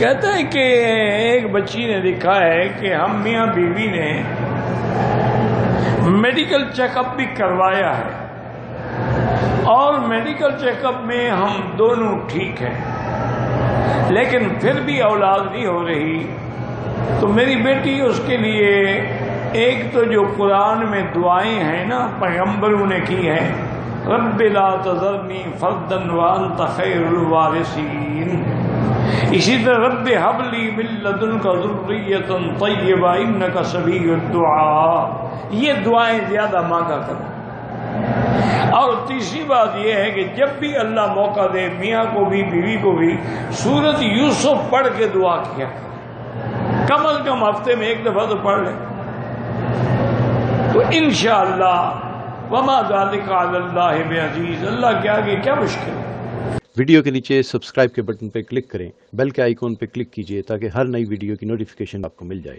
کہتا ہے کہ ایک بچی نے لکھا ہے کہ ہم میاں بیوی نے میڈیکل چیک اپ بھی کروایا ہے اور میڈیکل چیک اپ میں ہم دونوں ٹھیک ہیں، لیکن پھر بھی اولاد نہیں ہو رہی۔ تو میری بیٹی اس کے لیے ایک تو جو قرآن میں دعائیں ہیں نا پیغمبروں نے کی ہیں، رب لا تذرنی فردا وانت خیر الوارثین، اسی طرح رب ہب لی من لدنک ذریۃ طیبہ انک سمیع الدعاء، یہ دعائیں زیادہ مانگا کرو۔ اور تیسری بات یہ ہے کہ جب بھی اللہ موقع دے میاں کو بھی بیوی کو بھی سورۃ یوسف پڑھ کے دعا کیا کرو، کم از کم ہفتے میں ایک دفعہ تو پڑھ لیں، تو انشاءاللہ وما ذلک علی اللہ بعزیز، اللہ کے آگے کیا مشکل ہے۔ ویڈیو کے نیچے سبسکرائب کے بٹن پہ کلک کریں، بیل کے آئیکن پہ کلک کیجئے تاکہ ہر نئی ویڈیو کی نوٹیفیکیشن آپ کو مل جائے۔